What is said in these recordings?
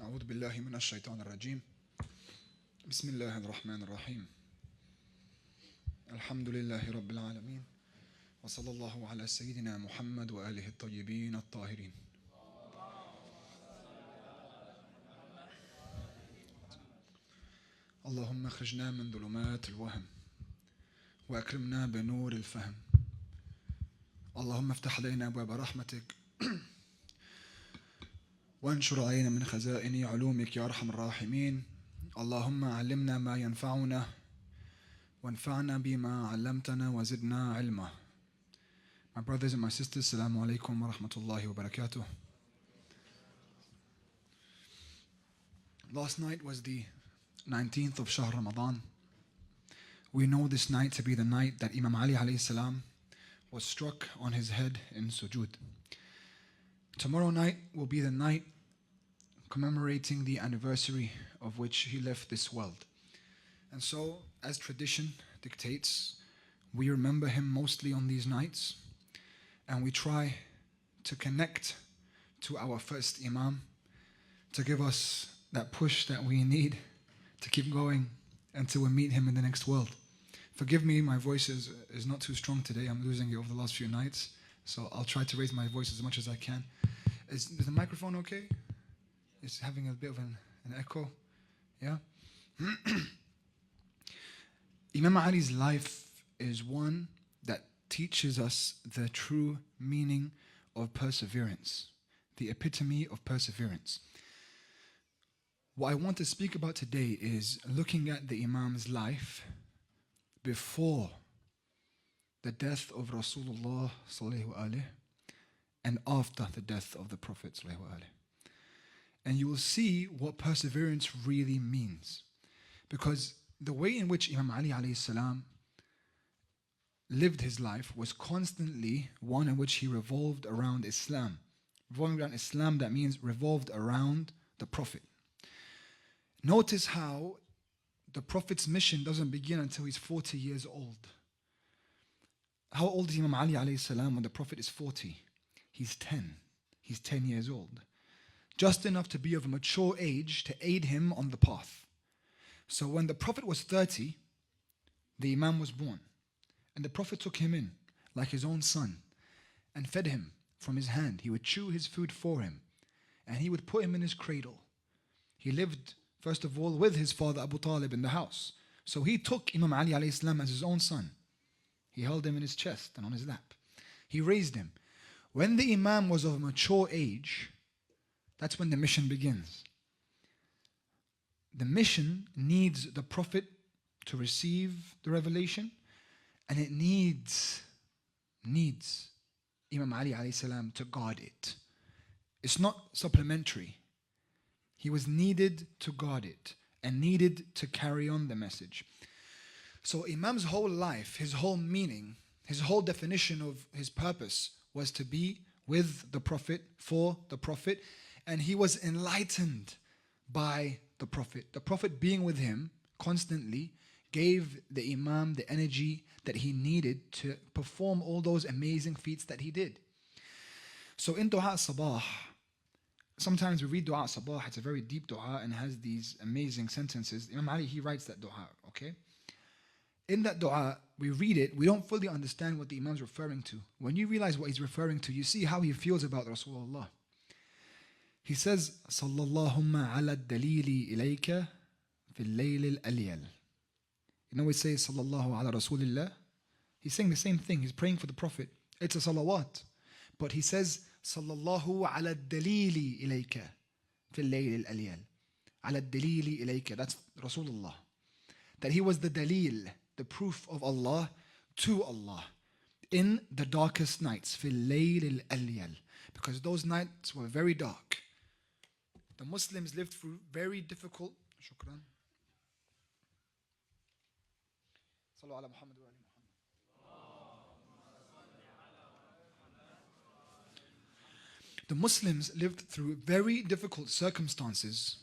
أعوذ بالله من الشيطان الرجيم. بسم الله الرحمن الرحيم. الحمد لله رب العالمين. وصلى الله على سيدنا محمد وآله الطيبين الطاهرين. اللهم اخرجنا من ظلمات الوهم وأكرمنا بنور الفهم. اللهم افتح علينا أبواب رحمتك وانشر علينا من خزائن علومك يا أرحم الراحمين. اللهم علمنا ما ينفعنا وانفعنا بما علمتنا وزدنا علما. My brothers and my sisters, Assalamu alaikum wa rahmatullahi wa barakatuh. Last night was the 19th of Shahr Ramadan. We know this night to be the night that Imam Ali alayhi salam was struck on his head in sujood. Tomorrow night will be the night commemorating the anniversary of which he left this world. And so, as tradition dictates, we remember him mostly on these nights, and we try to connect to our first Imam to give us that push that we need to keep going until we meet him in the next world. Forgive me, my voice is not too strong today. I'm losing it over the last few nights, so I'll try to raise my voice as much as I can. Is the microphone okay? It's having a bit of an echo. Yeah? Imam Ali's life is one that teaches us the true meaning of perseverance, the epitome of perseverance. What I want to speak about today is looking at the Imam's life before the death of Rasulullah sallallahu alaihi and after the death of the Prophet sallallahu alaihi. And you will see what perseverance really means. Because the way in which Imam Ali alayhi salam lived his life was constantly one in which he revolved around Islam. Revolving around Islam, that means revolved around the Prophet. Notice how the Prophet's mission doesn't begin until he's 40 years old. How old is Imam Ali alayhi salam when the Prophet is 40? He's 10. He's 10 years old. Just enough to be of a mature age to aid him on the path. So when the Prophet was 30, the Imam was born. And the Prophet took him in like his own son and fed him from his hand. He would chew his food for him and he would put him in his cradle. He lived, first of all, with his father Abu Talib in the house. So he took Imam Ali alayhi salam as his own son. He held him in his chest and on his lap. He raised him. When the Imam was of a mature age, that's when the mission begins. The mission needs the Prophet to receive the revelation, and it needs Imam Ali alayhi salam to guard it. It's not supplementary. He was needed to guard it and needed to carry on the message. So Imam's whole life, his whole meaning, his whole definition of his purpose was to be with the Prophet, for the Prophet, and he was enlightened by the Prophet. The Prophet being with him constantly gave the Imam the energy that he needed to perform all those amazing feats that he did. So in Dua Sabah, sometimes we read Dua Sabah, it's a very deep dua and has these amazing sentences. Imam Ali, he writes that dua, okay? In that dua, we read it, we don't fully understand what the Imam's referring to. When you realize what he's referring to, you see how he feels about Rasulullah. He says, Sallallahu ala dalili ilayka fil layl al-alyal. You know we say Sallallahu ala Rasulillah? He's saying the same thing. He's praying for the Prophet. It's a salawat. But he says, Sallallahu ala dalili ilayka fil layl al-alyal. Ala dalili ilayka. That's Rasulullah. That he was the dalil, the proof of Allah to Allah in the darkest nights. Fil layl al-alyal. Because those nights were very dark. The Muslims lived through very difficult. Shukran. Sallu ala Muhammad wa ali Muhammad. The Muslims lived through very difficult circumstances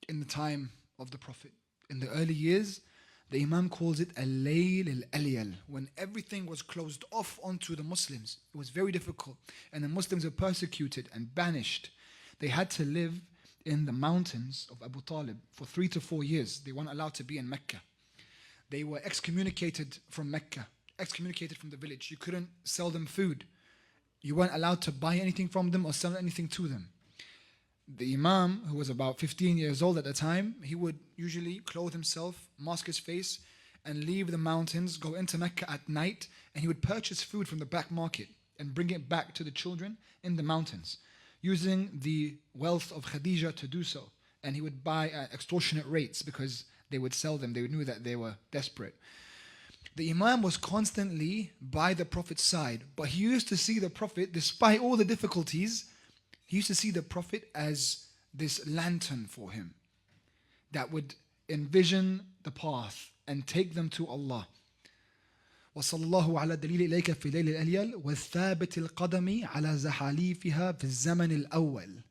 in the time of the Prophet. In the early years, the Imam calls it al-layl al-alyal, when everything was closed off onto the Muslims. It was very difficult, and the Muslims were persecuted and banished. They had to live in the mountains of Abu Talib for 3 to 4 years. They weren't allowed to be in Mecca. They were excommunicated from Mecca, excommunicated from the village. You couldn't sell them food. You weren't allowed to buy anything from them or sell anything to them. The Imam, who was about 15 years old at the time, he would usually clothe himself, mask his face, and leave the mountains, go into Mecca at night, and he would purchase food from the back market and bring it back to the children in the mountains, using the wealth of Khadija to do so. And he would buy at extortionate rates because they would sell them. They knew that they were desperate. The Imam was constantly by the Prophet's side, but he used to see the Prophet, despite all the difficulties, he used to see the Prophet as this lantern for him that would envision the path and take them to Allah. وصلى الله على دليل إليك في ليل الأليل والثابت القدم على زحاليفها في الزمن الأول.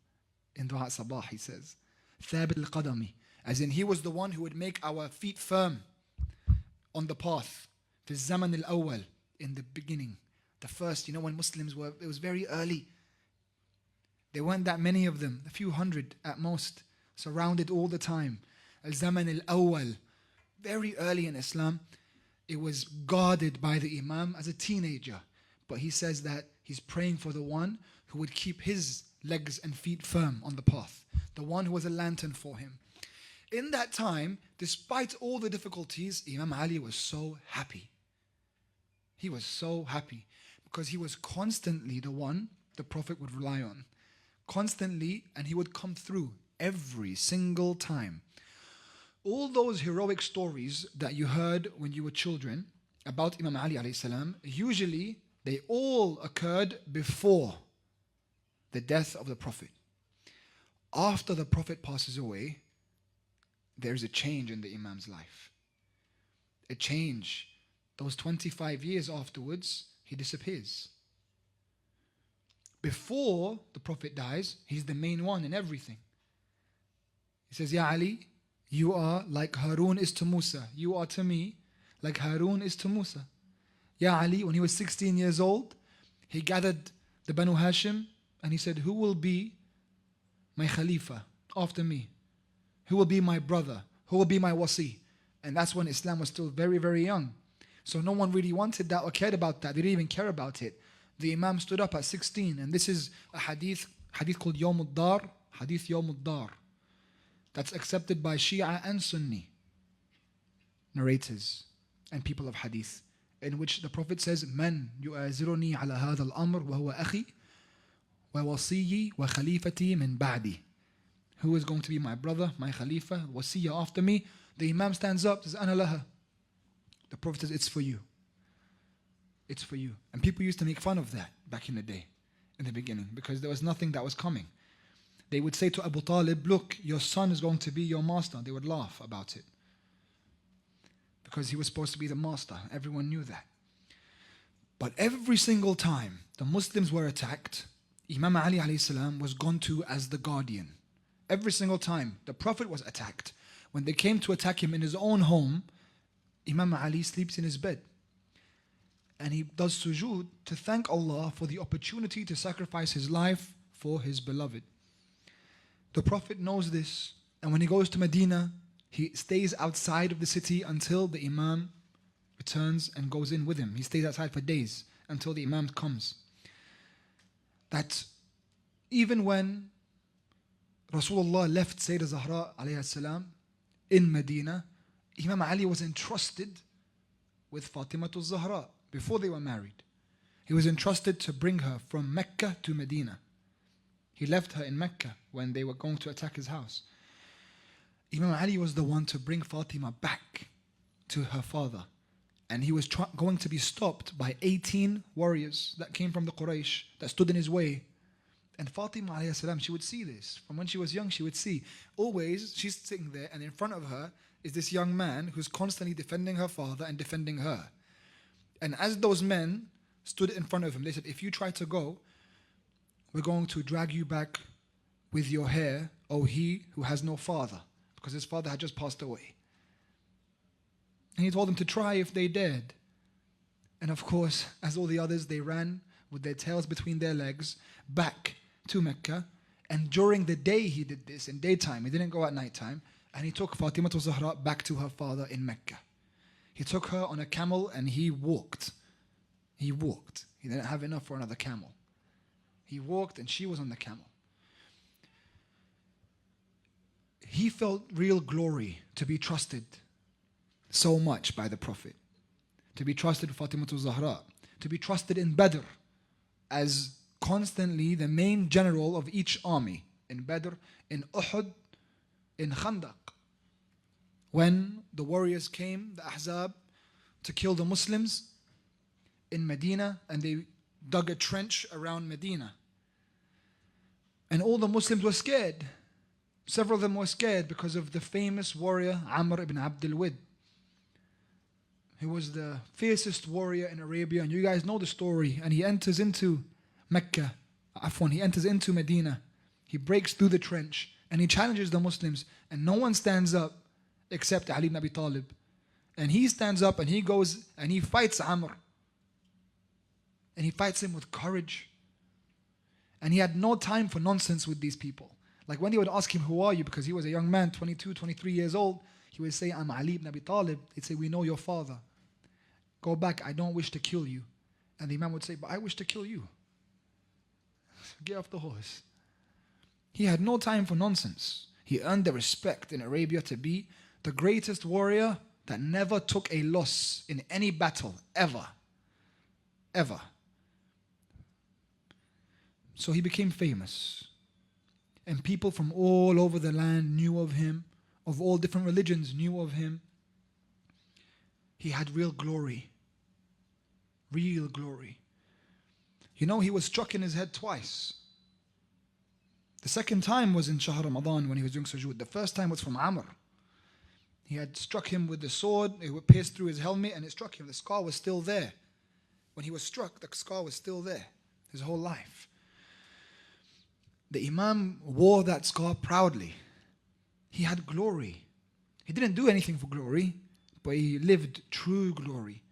In Dua Sabah he says, ثابت القدم, as in he was the one who would make our feet firm on the path. في الزمن الأول, in the beginning, the first, when Muslims were, it was very early. There weren't that many of them, a few hundred at most, surrounded all the time. الزمن الأول, very early in Islam. It was guarded by the Imam as a teenager. But he says that he's praying for the one who would keep his legs and feet firm on the path. The one who was a lantern for him. In that time, despite all the difficulties, Imam Ali was so happy. He was so happy because he was constantly the one the Prophet would rely on. Constantly, and he would come through every single time. All those heroic stories that you heard when you were children about Imam Ali alayhi salam, usually they all occurred before the death of the Prophet. After the Prophet passes away, there's a change in the Imam's life. A change. Those 25 years afterwards, he disappears. Before the Prophet dies, he's the main one in everything. He says, Ya Ali, you are like Harun is to Musa. You are to me like Harun is to Musa. Ya Ali, when he was 16 years old, he gathered the Banu Hashim and he said, who will be my Khalifa after me? Who will be my brother? Who will be my wasi? And that's when Islam was still very, very young. So no one really wanted that or cared about that. They didn't even care about it. The Imam stood up at 16, and this is a hadith called Yawm al-Dar, Hadith Yawm al-Dar. That's accepted by Shia and Sunni narrators and people of hadith, in which the Prophet says, Man yu'aziruni ala hadha al-amr wa huwa akhi wa wasiyi wa khalifati min ba'di. Who is going to be my brother, my khalifa, wasiyah after me? The Imam stands up, says, Ana laha. The Prophet says, it's for you. It's for you. And people used to make fun of that back in the day, in the beginning, because there was nothing that was coming. They would say to Abu Talib, look, your son is going to be your master. They would laugh about it. Because he was supposed to be the master. Everyone knew that. But every single time the Muslims were attacked, Imam Ali alayhi salam was gone to as the guardian. Every single time the Prophet was attacked, when they came to attack him in his own home, Imam Ali sleeps in his bed. And he does sujood to thank Allah for the opportunity to sacrifice his life for his beloved. The Prophet knows this, and when he goes to Medina, he stays outside of the city until the Imam returns and goes in with him. He stays outside for days until the Imam comes. That even when Rasulullah left Sayyidah Zahra alayhi salam in Medina, Imam Ali was entrusted with Fatimah Zahra before they were married. He was entrusted to bring her from Mecca to Medina. He left her in Mecca when they were going to attack his house. Imam Ali was the one to bring Fatima back to her father. And he was going to be stopped by 18 warriors that came from the Quraysh that stood in his way. And Fatima alayhi salam, she would see this. From when she was young, she would see. Always, she's sitting there and in front of her is this young man who's constantly defending her father and defending her. And as those men stood in front of him, they said, if you try to go, we're going to drag you back with your hair, O he who has no father, because his father had just passed away. And he told them to try if they dared. And of course, as all the others, they ran with their tails between their legs back to Mecca. And during the day he did this, in daytime, he didn't go at nighttime. And he took Fatima Zahra back to her father in Mecca. He took her on a camel and he walked. He walked. He didn't have enough for another camel. He walked and she was on the camel. He felt real glory to be trusted so much by the Prophet. To be trusted with Fatima Zahra. To be trusted in Badr as constantly the main general of each army. In Badr, in Uhud, in Khandaq. When the warriors came, the Ahzab, to kill the Muslims in Medina, and they dug a trench around Medina. And all the Muslims were scared. Several of them were scared because of the famous warrior Amr ibn Abdul Wid. He was the fiercest warrior in Arabia, and you guys know the story. And he enters into Mecca, he enters into Medina. He breaks through the trench and he challenges the Muslims, and no one stands up except Ali ibn Abi Talib. And he stands up and he goes and he fights Amr. And he fights him with courage. And he had no time for nonsense with these people. Like when they would ask him, who are you? Because he was a young man, 22, 23 years old. He would say, I'm Ali ibn Abi Talib. They'd say, we know your father. Go back, I don't wish to kill you. And the Imam would say, but I wish to kill you. Get off the horse. He had no time for nonsense. He earned the respect in Arabia to be the greatest warrior that never took a loss in any battle, ever. Ever. So he became famous. And people from all over the land knew of him, of all different religions knew of him. He had real glory. Real glory. You know, he was struck in his head twice. The second time was in Shahr Ramadan when he was doing sujood. The first time was from Amr. He had struck him with the sword, it would pierce through his helmet and it struck him. The scar was still there. When he was struck, the scar was still there his whole life. The Imam wore that scar proudly. He had glory. He didn't do anything for glory, but he lived true glory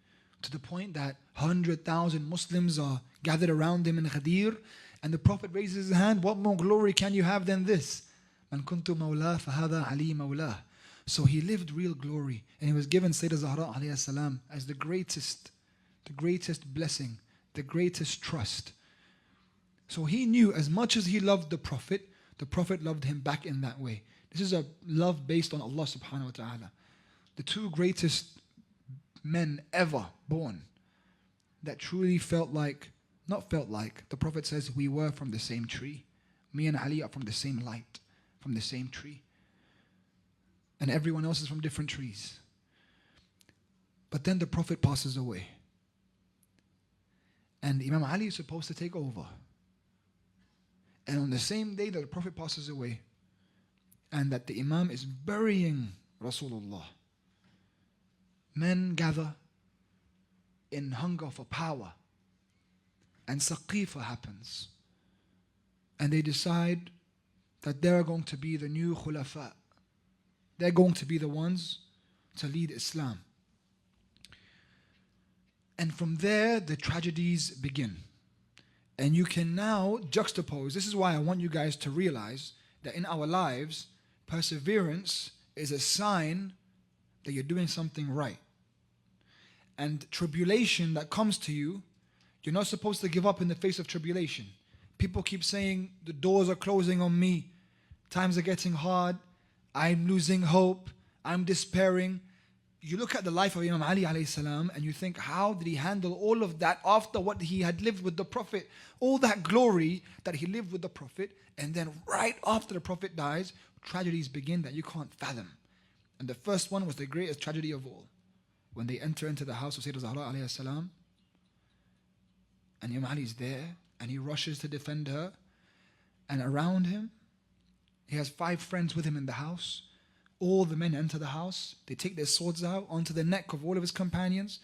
to the point that 100,000 Muslims are gathered around him in Ghadir, and the Prophet raises his hand, what more glory can you have than this? Man kuntu mawla fahada Ali mawla. So he lived real glory, and he was given Sayyidah Zahra alayhi salam as the greatest blessing, the greatest trust. So he knew as much as he loved the Prophet loved him back in that way. This is a love based on Allah subhanahu wa ta'ala. The two greatest men ever born that truly the Prophet says, we were from the same tree. Me and Ali are from the same light, from the same tree. And everyone else is from different trees. But then the Prophet passes away. And Imam Ali is supposed to take over. And on the same day that the Prophet passes away, and that the Imam is burying Rasulullah, men gather in hunger for power. And Saqifa happens. And they decide that they're going to be the new Khulafa. They're going to be the ones to lead Islam. And from there, the tragedies begin. And you can now juxtapose. This is why I want you guys to realize that in our lives, perseverance is a sign that you're doing something right. And tribulation that comes to you, you're not supposed to give up in the face of tribulation. People keep saying, the doors are closing on me. Times are getting hard. I'm losing hope. I'm despairing. You look at the life of Imam Ali alayhi salam and you think, how did he handle all of that after what he had lived with the Prophet? All that glory that he lived with the Prophet, and then right after the Prophet dies, tragedies begin that you can't fathom. And the first one was the greatest tragedy of all. When they enter into the house of Sayyidah Zahra alayhi salam, and Imam Ali is there, and he rushes to defend her, and around him, he has 5 friends with him in the house. All the men enter the house, they take their swords out onto the neck of all of his companions,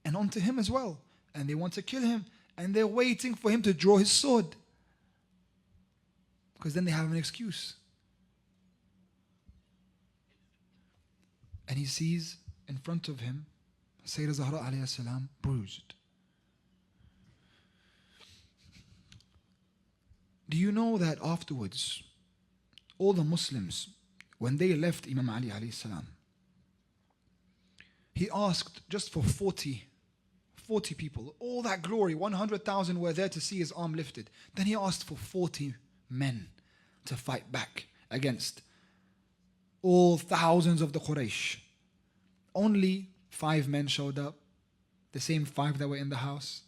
and onto him as well. And they want to kill him, and they're waiting for him to draw his sword. Because then they have an excuse. And he sees in front of him Sayyidah Zahra alayhi salam bruised. Do you know that afterwards, all the Muslims, when they left Imam Ali alayhi salam, he asked just for 40 people, all that glory, 100,000 were there to see his arm lifted. Then he asked for 40 men to fight back against all thousands of the Quraysh. Only 5 men showed up, the same 5 that were in the house.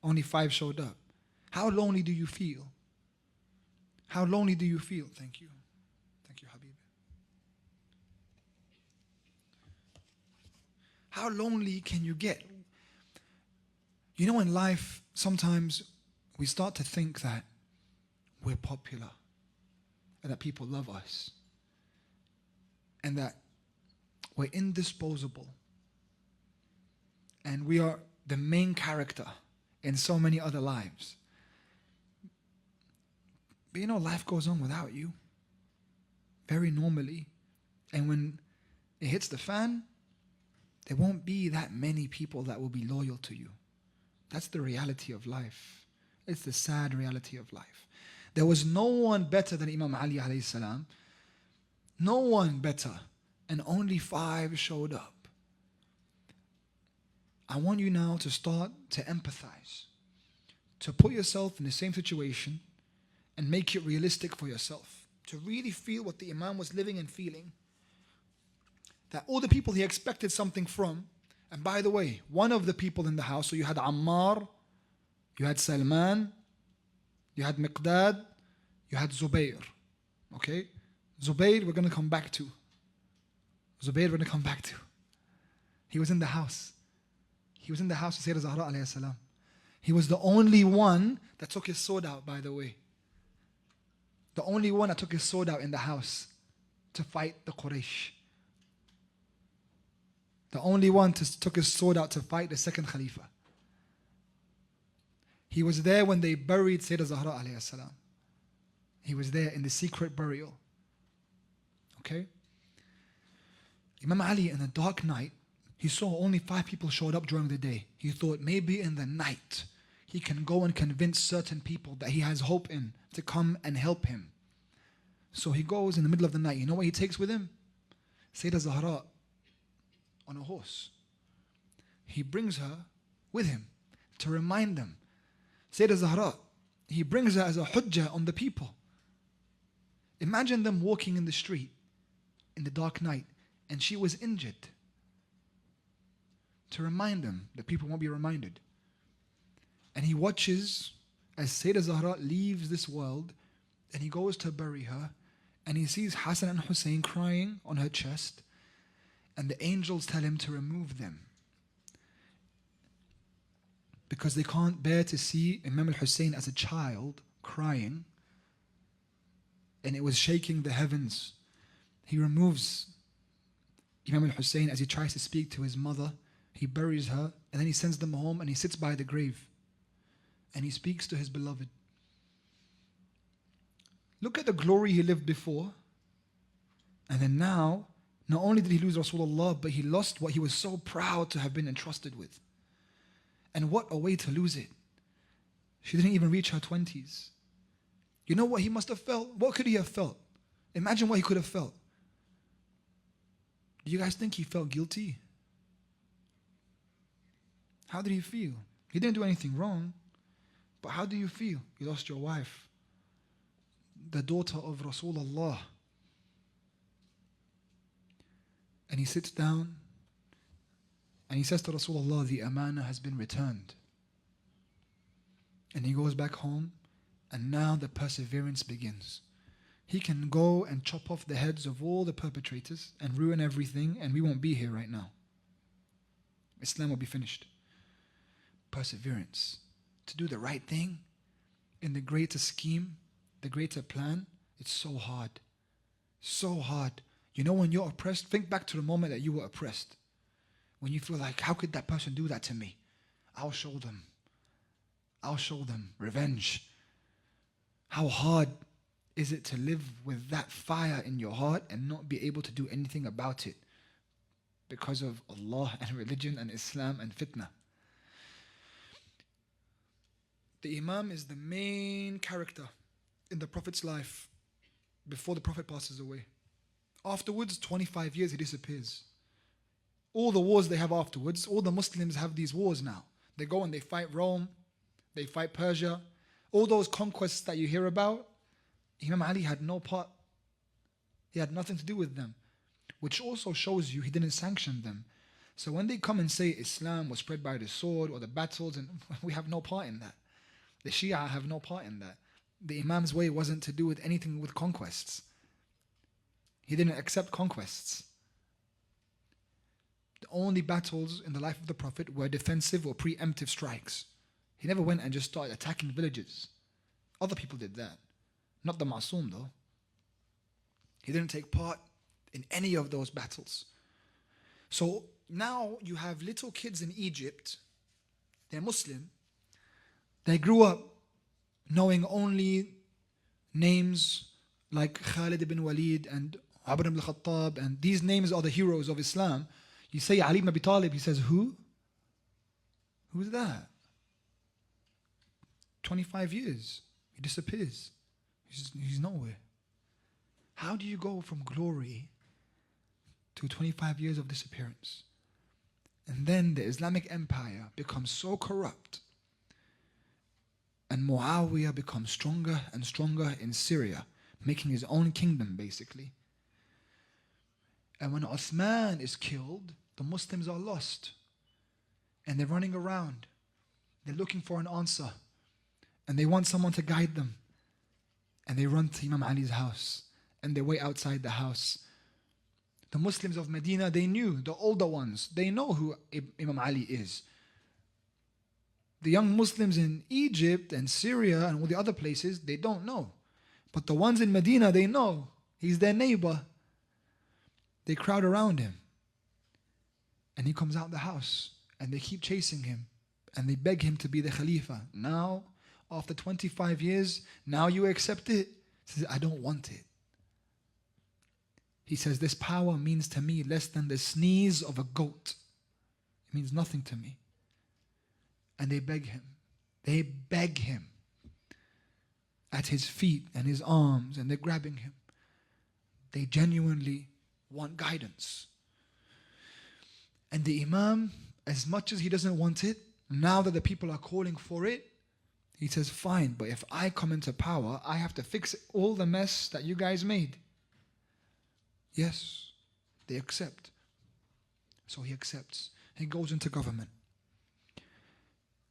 Only 5 showed up. How lonely do you feel? How lonely do you feel? Thank you. Thank you, Habib. How lonely can you get? You know, in life, sometimes we start to think that we're popular and that people love us and that we're indisposable and we are the main character in so many other lives. But you know, life goes on without you, very normally. And when it hits the fan, there won't be that many people that will be loyal to you. That's the reality of life. It's the sad reality of life. There was no one better than Imam Ali alayhi salam. No one better. And only 5 showed up. I want you now to start to empathize, to put yourself in the same situation and make it realistic for yourself, to really feel what the Imam was living and feeling, that all the people he expected something from. And by the way, one of the people in the house, so you had Ammar, you had Salman, you had Miqdad, you had Zubayr. Okay? Zubayr we're going to come back to. He was in the house. He was in the house of Sayyidina Zahra alayhi salam. He was the only one that took his sword out, by the way. The only one that took his sword out in the house to fight the Quraysh. The only one took his sword out to fight the second Khalifa. He was there when they buried Sayyidina Zahra alayhi salam. He was there in the secret burial. Okay? Imam Ali, in a dark night, he saw only 5 people showed up during the day. He thought maybe in the night he can go and convince certain people that he has hope in to come and help him. So he goes in the middle of the night. You know what he takes with him? Sayyidah Zahra on a horse. He brings her with him to remind them. Sayyidah Zahra, he brings her as a hujjah on the people. Imagine them walking in the street in the dark night and she was injured. To remind them that people won't be reminded. And he watches as Sayyidah Zahra leaves this world and he goes to bury her and he sees Hassan and Hussain crying on her chest and the angels tell him to remove them because they can't bear to see Imam al-Hussein as a child crying, and it was shaking the heavens. He removes Imam al-Hussein as he tries to speak to his mother. He buries her and then he sends them home and he sits by the grave and he speaks to his beloved. Look at the glory he lived before, and then now not only did he lose Rasulullah, but he lost what he was so proud to have been entrusted with. And what a way to lose it. She didn't even reach her 20s. You know what he must have felt? What could he have felt? Imagine what he could have felt. Do you guys think he felt guilty? How did he feel? He didn't do anything wrong, but how do you feel? You lost your wife, the daughter of Rasulullah. And he sits down and he says to Rasulullah, the amana has been returned. And he goes back home and now the perseverance begins. He can go and chop off the heads of all the perpetrators and ruin everything and we won't be here right now. Islam will be finished. Perseverance. To do the right thing in the greater scheme, the greater plan, it's so hard. So hard. You know, when you're oppressed, think back to the moment that you were oppressed. When you feel like, how could that person do that to me? I'll show them. I'll show them revenge. How hard is it to live with that fire in your heart and not be able to do anything about it because of Allah and religion and Islam and fitna? The Imam is the main character in the Prophet's life before the Prophet passes away. Afterwards, 25 years, he disappears. All the wars they have afterwards, all the Muslims have these wars now. They go and they fight Rome, they fight Persia. All those conquests that you hear about, Imam Ali had no part. He had nothing to do with them, which also shows you he didn't sanction them. So when they come and say Islam was spread by the sword or the battles, and we have no part in that. The Shia have no part in that. The Imam's way wasn't to do with anything with conquests. He didn't accept conquests. The only battles in the life of the Prophet were defensive or preemptive strikes. He never went and just started attacking villages. Other people did that. Not the Ma'soom though. He didn't take part in any of those battles. So now you have little kids in Egypt. They're Muslim. They grew up knowing only names like Khalid ibn Walid and Umar ibn al-Khattab, and these names are the heroes of Islam. You say Ali ibn Abi Talib, he says, who? Who's that? 25 years, he disappears. He's nowhere. How do you go from glory to 25 years of disappearance? And then the Islamic Empire becomes so corrupt, and Muawiyah becomes stronger and stronger in Syria, making his own kingdom basically. And when Uthman is killed, the Muslims are lost. And they're running around. They're looking for an answer. And they want someone to guide them. And they run to Imam Ali's house. And they wait outside the house. The Muslims of Medina, they knew, the older ones, they know who Imam Ali is. The young Muslims in Egypt and Syria and all the other places, they don't know. But the ones in Medina, they know. He's their neighbor. They crowd around him. And he comes out the house. And they keep chasing him. And they beg him to be the Khalifa. Now, after 25 years, now you accept it? He says, I don't want it. He says, this power means to me less than the sneeze of a goat. It means nothing to me. And they beg him. They beg him at his feet and his arms, and they're grabbing him. They genuinely want guidance. And the Imam, as much as he doesn't want it, now that the people are calling for it, he says, fine, but if I come into power, I have to fix all the mess that you guys made. Yes, they accept. So he accepts. He goes into government.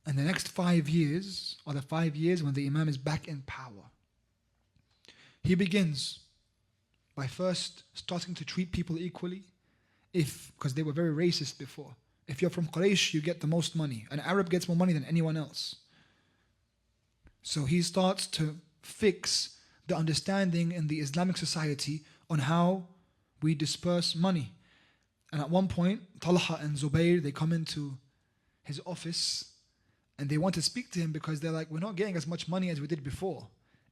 And the next 5 years are the 5 years when the Imam is back in power. He begins by first starting to treat people equally, because they were very racist before. If you're from Quraysh, you get the most money. An Arab gets more money than anyone else. So he starts to fix the understanding in the Islamic society on how we disperse money. And at one point, Talha and Zubayr, they come into his office and they want to speak to him because they're like, we're not getting as much money as we did before.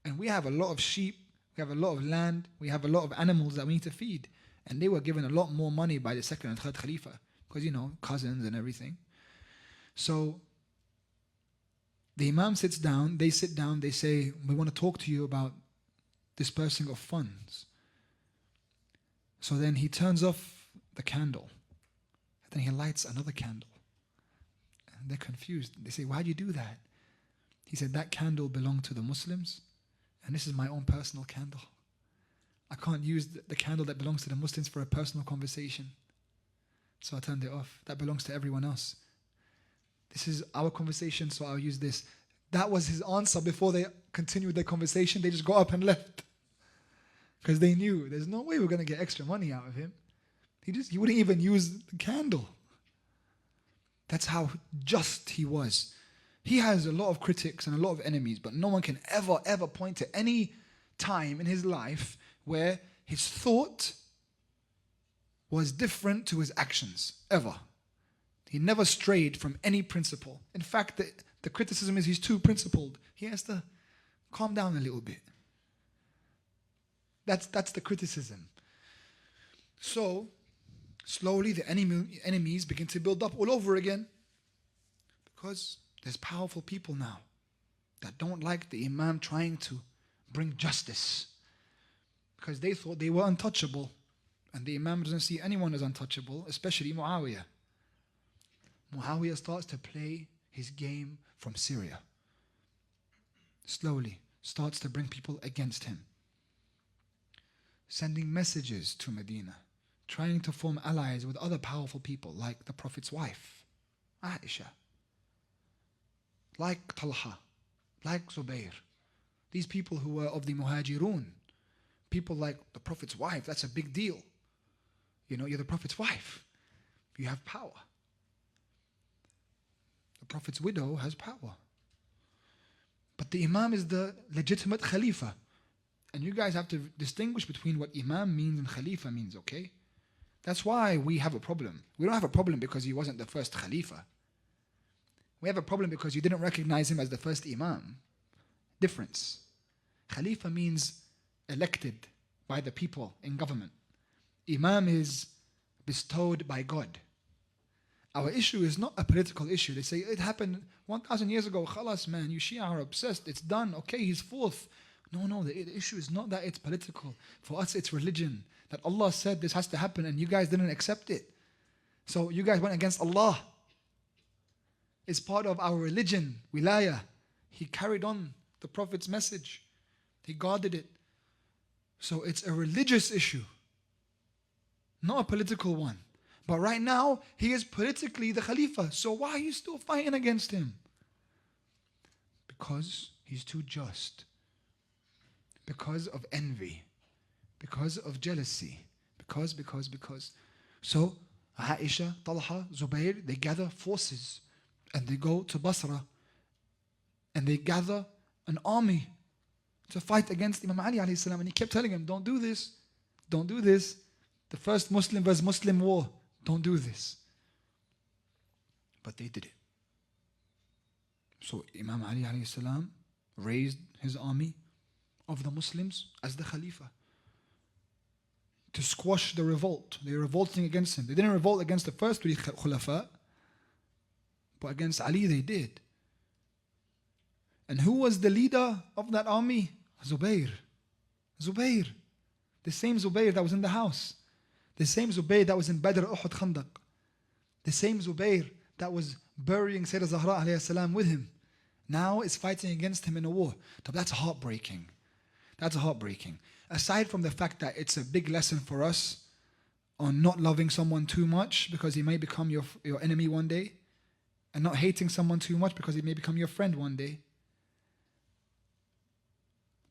And we have a lot of sheep, we have a lot of land, we have a lot of animals that we need to feed. And they were given a lot more money by the second and third Khalifa because, cousins and everything. So the Imam sits down, they sit down, they say, we want to talk to you about dispersing of funds. So then he turns off the candle. And then he lights another candle. And they're confused. They say, why do you do that? He said, that candle belonged to the Muslims, and this is my own personal candle. I can't use the candle that belongs to the Muslims for a personal conversation. So I turned it off. That belongs to everyone else. This is our conversation, so I'll use this. That was his answer before they continued their conversation. They just got up and left. Because they knew there's no way we're going to get extra money out of him. He wouldn't even use the candle. That's how just he was. He has a lot of critics and a lot of enemies, but no one can ever point to any time in his life where his thought was different to his actions, ever. He never strayed from any principle. In fact, the criticism is he's too principled. He has to calm down a little bit. That's the criticism. So, slowly the enemies begin to build up all over again, because there's powerful people now that don't like the Imam trying to bring justice. Because they thought they were untouchable. And the Imam doesn't see anyone as untouchable, especially Muawiyah. Muawiyah starts to play his game from Syria. Slowly starts to bring people against him. Sending messages to Medina. Trying to form allies with other powerful people like the Prophet's wife, Aisha. Like Talha. Like Zubayr. These people who were of the Muhajirun. People like the Prophet's wife, that's a big deal. You know, you're the Prophet's wife. You have power. The Prophet's widow has power. But the Imam is the legitimate Khalifa. And you guys have to distinguish between what Imam means and Khalifa means, okay? That's why we have a problem. We don't have a problem because he wasn't the first Khalifa. We have a problem because you didn't recognize him as the first Imam. Difference. Khalifa means elected by the people in government. Imam is bestowed by God. Our issue is not a political issue. They say it happened 1,000 years ago. Khalas, man, you Shia are obsessed. It's done. Okay, he's fourth. No, the issue is not that it's political. For us, it's religion. That Allah said this has to happen and you guys didn't accept it. So you guys went against Allah. It's part of our religion, wilayah. He carried on the Prophet's message. He guarded it. So it's a religious issue, not a political one. But right now, he is politically the Khalifa. So why are you still fighting against him? Because he's too just. Because of envy. Because of jealousy. Because. So Aisha, Talha, Zubayr, they gather forces. And they go to Basra. And they gather an army to fight against Imam Ali alayhi salam. And he kept telling him, don't do this. Don't do this. The first Muslim versus Muslim war. Don't do this. But they did it. So Imam Ali alayhi salam raised his army of the Muslims as the Khalifa to squash the revolt. They were revolting against him. They didn't revolt against the first three Khulafa, but against Ali they did. And who was the leader of that army? Zubayr. The same Zubayr that was in the house. The same Zubayr that was in Badr, Uhud, Khandaq. The same Zubayr that was burying Sayyidah Zahra alayhi salam with him. Now is fighting against him in a war. That's heartbreaking. That's heartbreaking. Aside from the fact that it's a big lesson for us on not loving someone too much because he may become your enemy one day, and not hating someone too much because he may become your friend one day.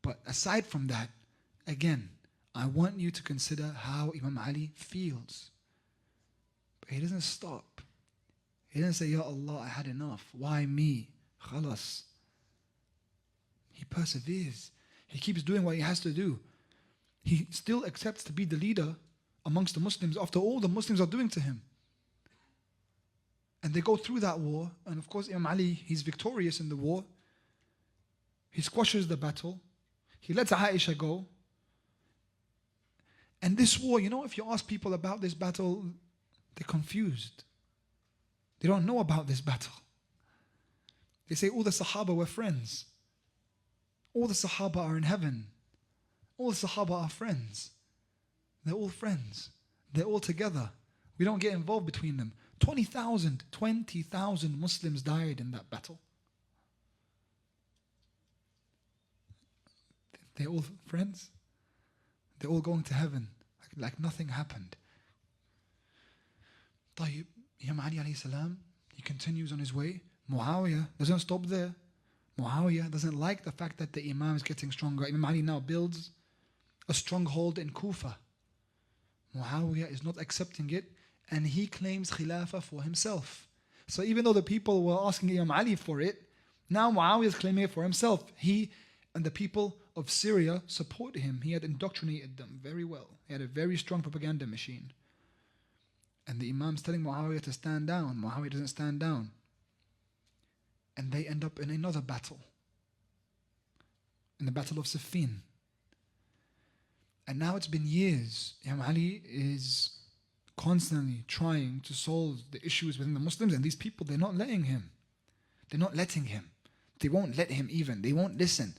But aside from that, again, I want you to consider how Imam Ali feels. But he doesn't stop. He doesn't say, Ya Allah, I had enough. Why me? Khalas. He perseveres. He keeps doing what he has to do. He still accepts to be the leader amongst the Muslims after all the Muslims are doing to him. And they go through that war. And of course, Imam Ali, he's victorious in the war. He squashes the battle. He lets Aisha go. And this war, if you ask people about this battle, they're confused. They don't know about this battle. They say all the Sahaba were friends. All the Sahaba are in heaven. All the Sahaba are friends. They're all friends. They're all together. We don't get involved between them. 20,000 Muslims died in that battle. They're all friends. They're all going to heaven. Like nothing happened. طيب, Imam Ali alayhi salam, he continues on his way. Muawiyah doesn't stop there. Muawiyah doesn't like the fact that the Imam is getting stronger. Imam Ali now builds a stronghold in Kufa. Muawiyah is not accepting it, and he claims Khilafah for himself. So even though the people were asking Imam Ali for it, now Muawiyah is claiming it for himself. He and the people of Syria support him. He had indoctrinated them very well. He had a very strong propaganda machine. And the Imam's telling Muawiyah to stand down. Muawiyah doesn't stand down. And they end up in another battle. In the Battle of Siffin. And now it's been years. Imam Ali is constantly trying to solve the issues within the Muslims, and these people, they're not letting him. They're not letting him. They won't let him even. They won't listen.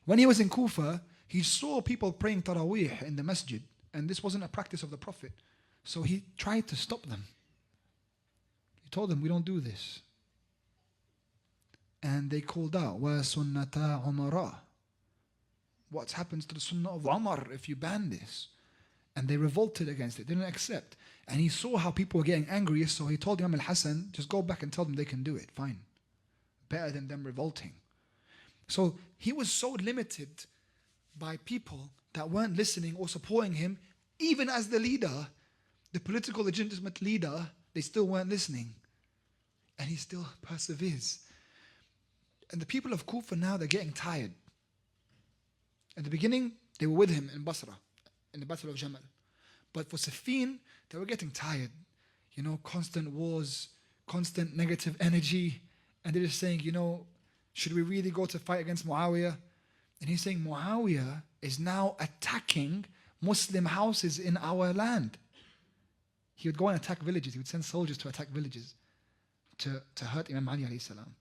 When he was in Kufa, he saw people praying Taraweeh in the masjid, and this wasn't a practice of the Prophet. So he tried to stop them. He told them, we don't do this. And they called out, wa sunnata umara. What happens to the sunnah of Umar if you ban this? And they revolted against it, didn't accept. And he saw how people were getting angry, so he told Imam al-Hassan, just go back and tell them they can do it, fine. Better than them revolting. So he was so limited by people that weren't listening or supporting him, even as the leader, the political legitimate leader, they still weren't listening. And he still perseveres. And the people of Kufa now, they're getting tired. At the beginning, they were with him in Basra, in the Battle of Jamal. But for Siffin, they were getting tired. You know, constant wars, constant negative energy. And they're just saying, you know, should we really go to fight against Muawiyah? And he's saying, Muawiyah is now attacking Muslim houses in our land. He would go and attack villages. He would send soldiers to attack villages to hurt Imam Ali alayhi salam.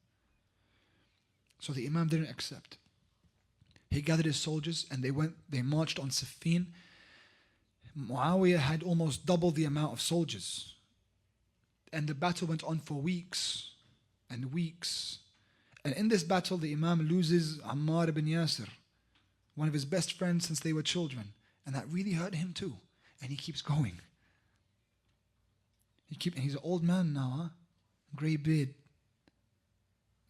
So the Imam didn't accept. He gathered his soldiers and they marched on Siffin. Muawiyah had almost double the amount of soldiers. And the battle went on for weeks and weeks. And in this battle, the Imam loses Ammar ibn Yasir, one of his best friends since they were children. And that really hurt him too. And he keeps going. He's an old man now, huh? Grey beard.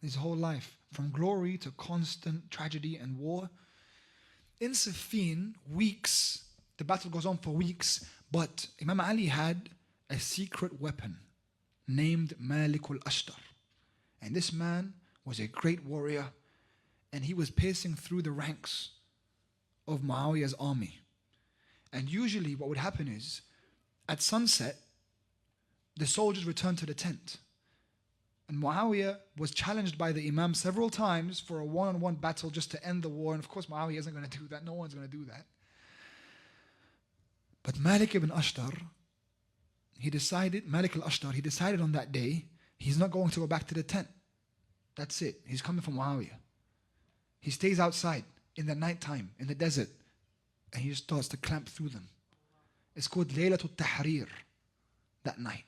His whole life, from glory to constant tragedy and war. In Siffin, weeks, the battle goes on for weeks, but Imam Ali had a secret weapon named Malik al-Ashtar. And this man was a great warrior, and he was piercing through the ranks of Muawiyah's army. And usually what would happen is, at sunset, the soldiers returned to the tent. And Muawiyah was challenged by the Imam several times for a one-on-one battle just to end the war. And of course, Muawiyah isn't going to do that. No one's going to do that. But Malik ibn Ashtar, Malik al-Ashtar, he decided on that day, he's not going to go back to the tent. That's it. He's coming from Muawiyah. He stays outside in the nighttime, in the desert, and he just starts to clamp through them. It's called Laylatul Tahrir, that night.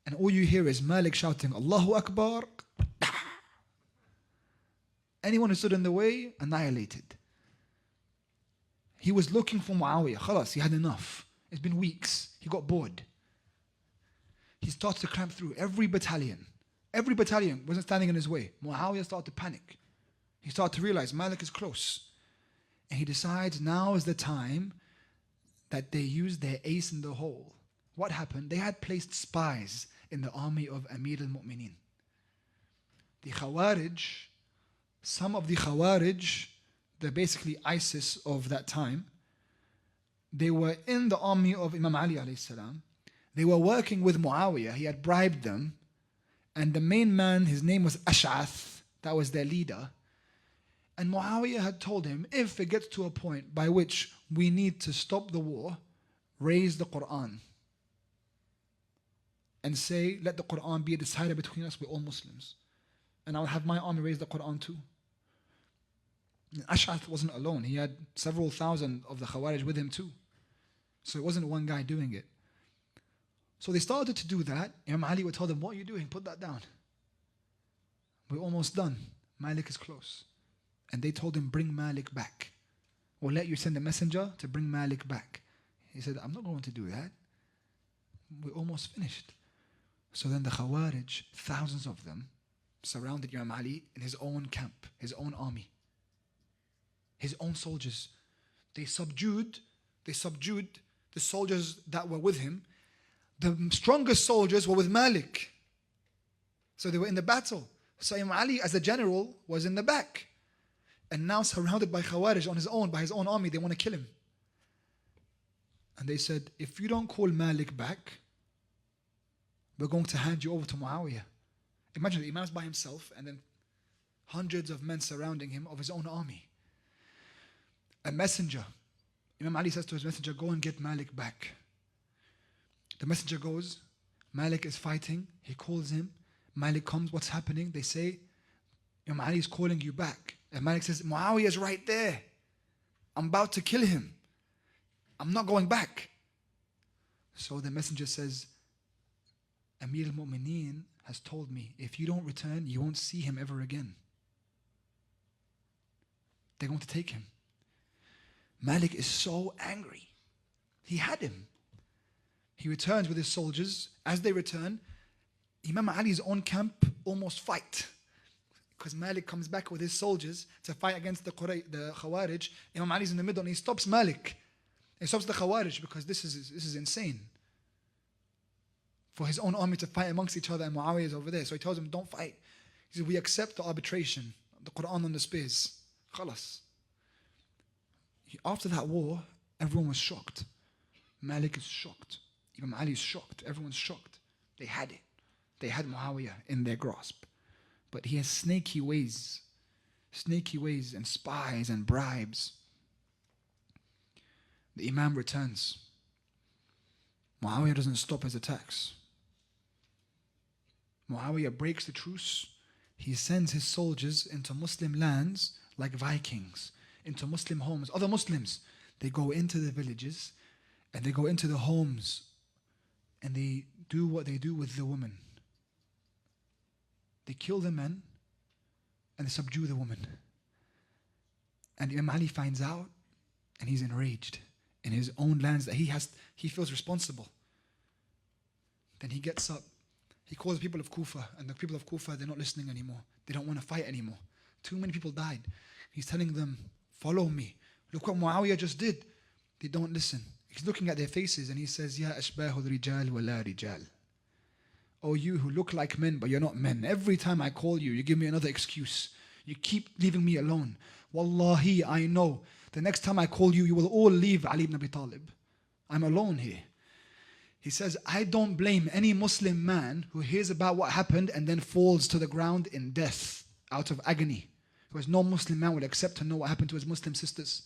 And all you hear is Malik shouting, Allahu Akbar. Anyone who stood in the way, annihilated. He was looking for Muawiyah. Khalas, he had enough. It's been weeks. He got bored. He starts to clamp through every battalion. Every battalion wasn't standing in his way. Muawiyah started to panic. He started to realize Malik is close. And he decides now is the time that they use their ace in the hole. What happened? They had placed spies in the army of Amir al-Mu'mineen. The Khawarij, some of the Khawarij, they're basically ISIS of that time, they were in the army of Imam Ali alayhi salam. They were working with Muawiyah. He had bribed them. And the main man, his name was Ash'ath. That was their leader. And Muawiyah had told him, if it gets to a point by which we need to stop the war, raise the Quran. And say, let the Quran be a decider between us, we're all Muslims. And I'll have my army raise the Quran too. And Ash'ath wasn't alone. He had several thousand of the Khawarij with him too. So it wasn't one guy doing it. So they started to do that. Imam Ali would tell them, what are you doing? Put that down. We're almost done. Malik is close. And they told him, bring Malik back. We'll let you send a messenger to bring Malik back. He said, I'm not going to do that. We're almost finished. So then the Khawarij, thousands of them, surrounded Imam Ali in his own camp, his own army, his own soldiers. They subdued the soldiers that were with him. The strongest soldiers were with Malik. So they were in the battle. So Imam Ali, as a general, was in the back. And now surrounded by Khawarij on his own, by his own army, they want to kill him. And they said, if you don't call Malik back, we're going to hand you over to Muawiyah. Imagine the Imam's by himself and then hundreds of men surrounding him of his own army. A messenger. Imam Ali says to his messenger, go and get Malik back. The messenger goes, Malik is fighting, he calls him, Malik comes, what's happening? They say, Imam Ali is calling you back. And Malik says, Muawiyah is right there. I'm about to kill him. I'm not going back. So the messenger says, Amir al-Mu'mineen has told me, if you don't return, you won't see him ever again. They're going to take him. Malik is so angry. He had him. He returns with his soldiers. As they return, Imam Ali's own camp almost fight. Because Malik comes back with his soldiers to fight against the Khawarij. Imam Ali's in the middle and he stops Malik. He stops the Khawarij because this is insane. For his own army to fight amongst each other and Muawiyah is over there. So he tells them, don't fight. He says, we accept the arbitration. The Quran on the space. Khalas. After that war, everyone was shocked. Malik is shocked. Imam Ali is shocked. Everyone's shocked. They had it. They had Muawiyah in their grasp. But he has snaky ways and spies and bribes. The Imam returns. Muawiyah doesn't stop his attacks. Muawiyah breaks the truce. He sends his soldiers into Muslim lands like Vikings, into Muslim homes, other Muslims. They go into the villages and they go into the homes and they do what they do with the women. They kill the men and they subdue the women. And Imam Ali finds out and he's enraged in his own lands that he feels responsible. Then he gets up. He calls the people of Kufa, and the people of Kufa, they're not listening anymore. They don't want to fight anymore. Too many people died. He's telling them, follow me. Look what Muawiyah just did. They don't listen. He's looking at their faces and he says, Ya ashbahul rijal wa la rijal. Oh, you who look like men, but you're not men. Every time I call you, you give me another excuse. You keep leaving me alone. Wallahi, I know. The next time I call you, you will all leave Ali ibn Abi Talib. I'm alone here. He says, I don't blame any Muslim man who hears about what happened and then falls to the ground in death out of agony. Because no Muslim man would accept to know what happened to his Muslim sisters.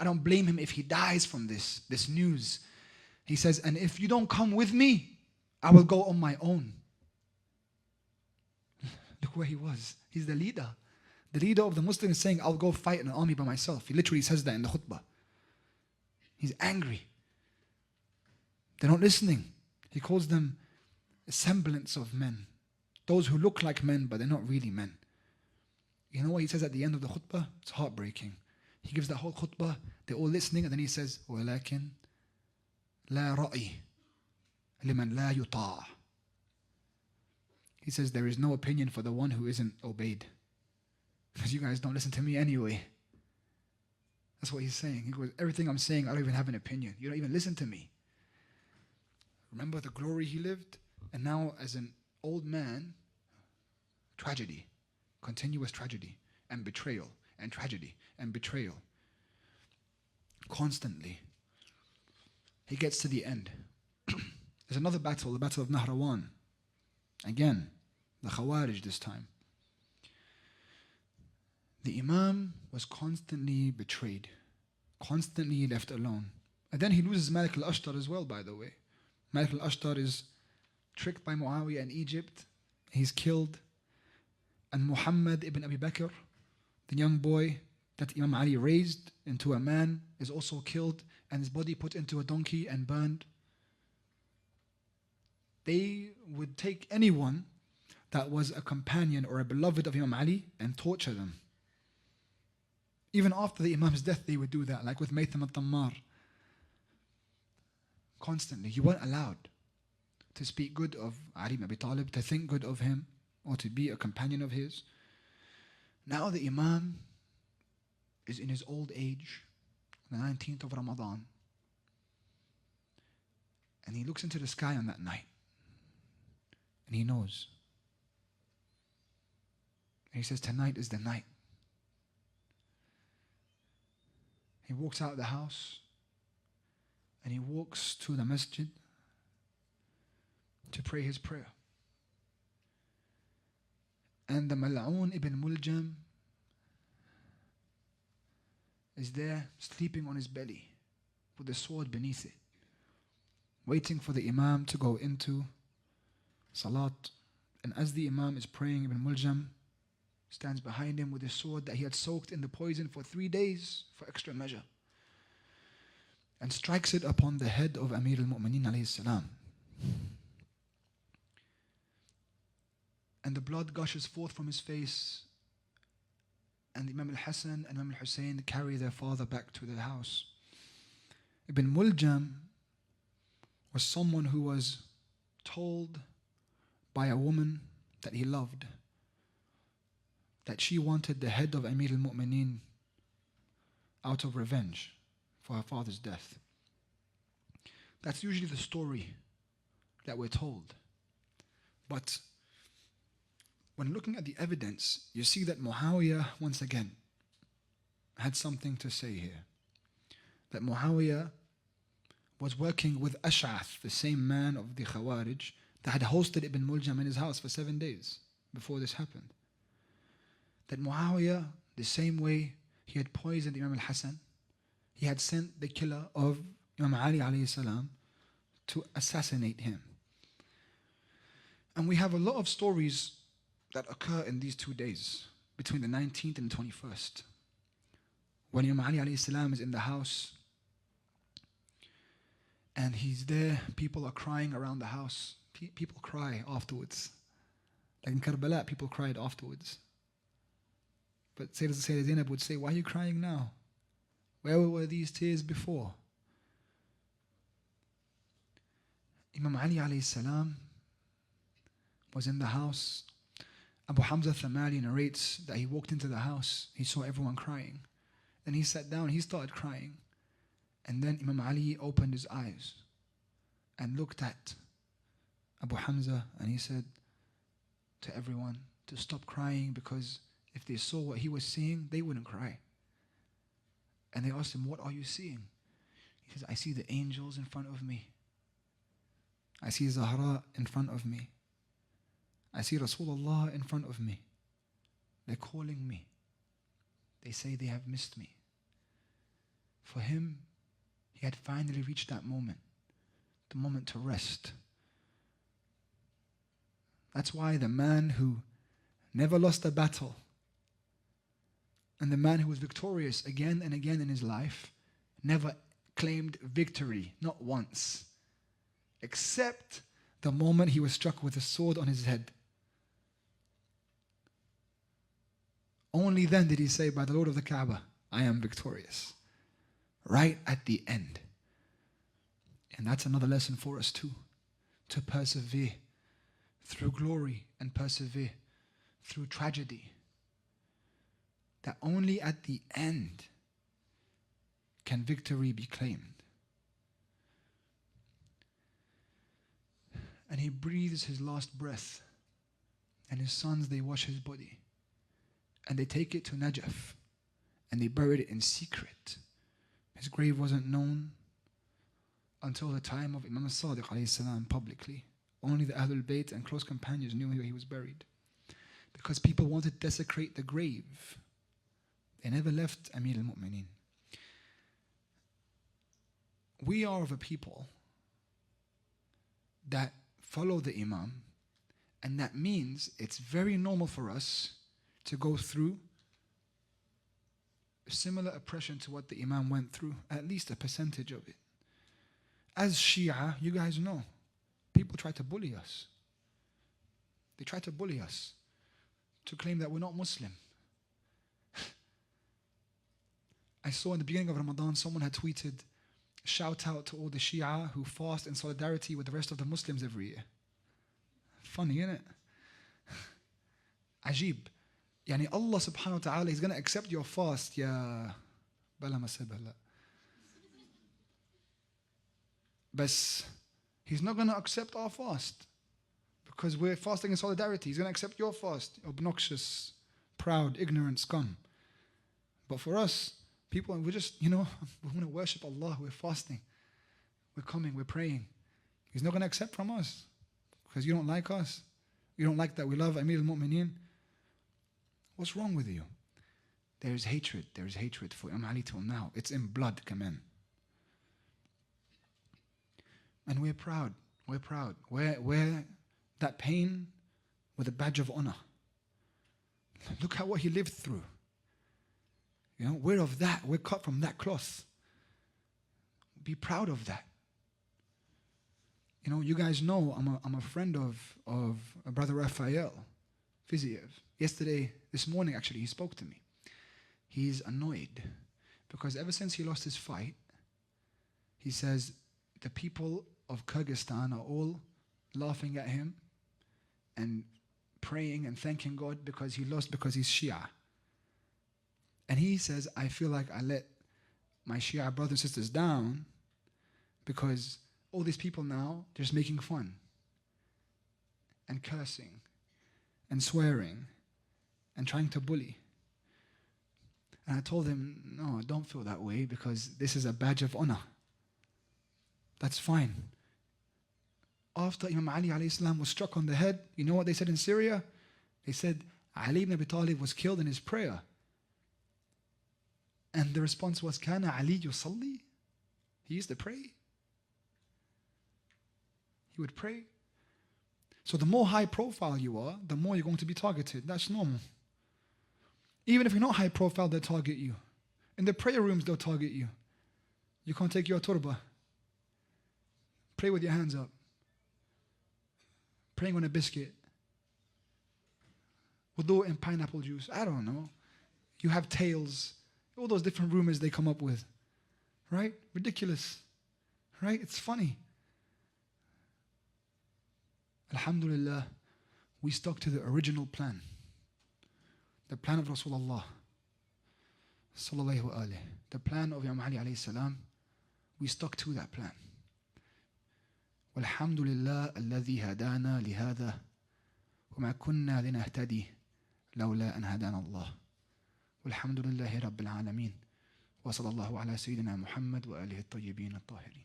I don't blame him if he dies from this news. He says, and if you don't come with me, I will go on my own. Look where he was. He's the leader. The leader of the Muslims is saying, I'll go fight an army by myself. He literally says that in the khutbah. He's angry. They're not listening. He calls them a semblance of men. Those who look like men, but they're not really men. You know what he says at the end of the khutbah? It's heartbreaking. He gives that whole khutbah, they're all listening, and then he says, وَلَكِنْ لَا رَأِي لِمَنْ لَا يُطَاعَ. He says, there is no opinion for the one who isn't obeyed. Because you guys don't listen to me anyway. That's what he's saying. He goes, everything I'm saying, I don't even have an opinion. You don't even listen to me. Remember the glory he lived? And now as an old man, tragedy, continuous tragedy, and betrayal, and tragedy, and betrayal. Constantly. He gets to the end. There's another battle, the Battle of Nahrawan. Again, the Khawarij this time. The Imam was constantly betrayed, constantly left alone. And then he loses Malik al-Ashtar as well, by the way. Malik al-Ashtar is tricked by Muawiyah in Egypt. He's killed. And Muhammad ibn Abi Bakr, the young boy that Imam Ali raised into a man, is also killed and his body put into a donkey and burned. They would take anyone that was a companion or a beloved of Imam Ali and torture them. Even after the Imam's death, they would do that, like with Maytham al-Tammar. Constantly. You weren't allowed to speak good of Ali ibn Abi Talib, to think good of him, or to be a companion of his. Now the Imam is in his old age, the 19th of Ramadan, and he looks into the sky on that night, and he knows. And he says, tonight is the night. He walks out of the house, and he walks to the masjid to pray his prayer. And the Mal'oon ibn Muljam is there sleeping on his belly with the sword beneath it, waiting for the Imam to go into Salat. And as the Imam is praying, Ibn Muljam stands behind him with his sword that he had soaked in the poison for 3 days for extra measure, and strikes it upon the head of Amir al-Mu'mineen alayhi salam. And the blood gushes forth from his face, and Imam al-Hassan and Imam al-Hussain carry their father back to their house. Ibn Muljam was someone who was told by a woman that he loved that she wanted the head of Amir al-Mu'mineen out of revenge for her father's death. That's usually the story that we're told. But when looking at the evidence, you see that Muawiyah, once again, had something to say here. That Muawiyah was working with Ash'ath, the same man of the Khawarij that had hosted Ibn Muljam in his house for 7 days before this happened. That Muawiyah, the same way he had poisoned Imam al-Hassan, he had sent the killer of Imam Ali alayhi salam to assassinate him. And we have a lot of stories that occur in these 2 days, between the 19th and the 21st. When Imam Ali alayhi salam is in the house, and he's there, people are crying around the house. People cry afterwards. Like in Karbala, people cried afterwards. But Sayyidah Zainab would say, why are you crying now? Where were these tears before? Imam Ali alayhi salam was in the house. Abu Hamza Thamali narrates that he walked into the house, he saw everyone crying. Then he sat down, he started crying. And then Imam Ali opened his eyes and looked at Abu Hamza, and he said to everyone to stop crying, because if they saw what he was seeing, they wouldn't cry. And they asked him, what are you seeing? He says, I see the angels in front of me. I see Zahra in front of me. I see Rasulullah in front of me. They're calling me. They say they have missed me. For him, he had finally reached that moment, the moment to rest. That's why the man who never lost a battle, and the man who was victorious again and again in his life, never claimed victory, not once, except the moment he was struck with a sword on his head. Only then did he say, by the Lord of the Kaaba, I am victorious. Right at the end. And that's another lesson for us too, to persevere through glory and persevere through tragedy. That only at the end can victory be claimed. And he breathes his last breath, and his sons, they wash his body, and they take it to Najaf, and they buried it in secret. His grave wasn't known until the time of Imam al-Sadiq alayhi salam publicly. Only the Ahlul Bayt and close companions knew where he was buried. Because people wanted to desecrate the grave. They never left Amir al-Mu'mineen. We are of a people that follow the Imam, and that means it's very normal for us to go through a similar oppression to what the Imam went through, at least a percentage of it. As Shia, you guys know, people try to bully us. They try to bully us to claim that we're not Muslim. I saw in the beginning of Ramadan, someone had tweeted, shout out to all the Shia who fast in solidarity with the rest of the Muslims every year. Funny, isn't it? Ajib. Yani Allah subhanahu wa ta'ala, He's going to accept your fast, ya bala masabala. But He's not going to accept our fast because we're fasting in solidarity. He's going to accept your fast, obnoxious, proud, ignorant scum. But for us, people, we're just, we want to worship Allah, we're fasting, we're coming, we're praying. He's not going to accept from us because you don't like us. You don't like that we love Amir al-Mu'mineen. What's wrong with you? There is hatred for Imam Ali till now. It's in blood, come in. And we're proud. We're that pain with a badge of honor. Look at what he lived through. You know, we're of that. We're cut from that cloth. Be proud of that. You know, you guys know I'm a friend of Brother Raphael Fiziev. This morning actually, he spoke to me. He's annoyed because ever since he lost his fight, he says the people of Kyrgyzstan are all laughing at him and praying and thanking God because he lost because he's Shia. And he says, I feel like I let my Shia brothers and sisters down because all these people now, they're just making fun and cursing and swearing and trying to bully. And I told him, no, don't feel that way because this is a badge of honor. That's fine. After Imam Ali alayhi salam was struck on the head, you know what they said in Syria? They said, Ali ibn Abi Talib was killed in his prayer. And the response was, Kana Ali yusalli? He used to pray. He would pray. So the more high profile you are, the more you're going to be targeted. That's normal. Even if you're not high profile, they'll target you. In the prayer rooms, they'll target you. You can't take your turba. Pray with your hands up. Praying on a biscuit. Wudu in pineapple juice. I don't know. You have tails. All those different rumors they come up with. Right? Ridiculous. Right? It's funny. Alhamdulillah, we stuck to the original plan. The plan of Rasulullah sallallahu alayhi. The plan of Imam Ali alayhi salam. We stuck to that plan. والحمد لله الذي هدانا لهذا وما كنا لنهتدي لولا أن هدانا الله والحمد لله رب العالمين وصلى الله على سيدنا محمد وآله الطيبين الطاهرين.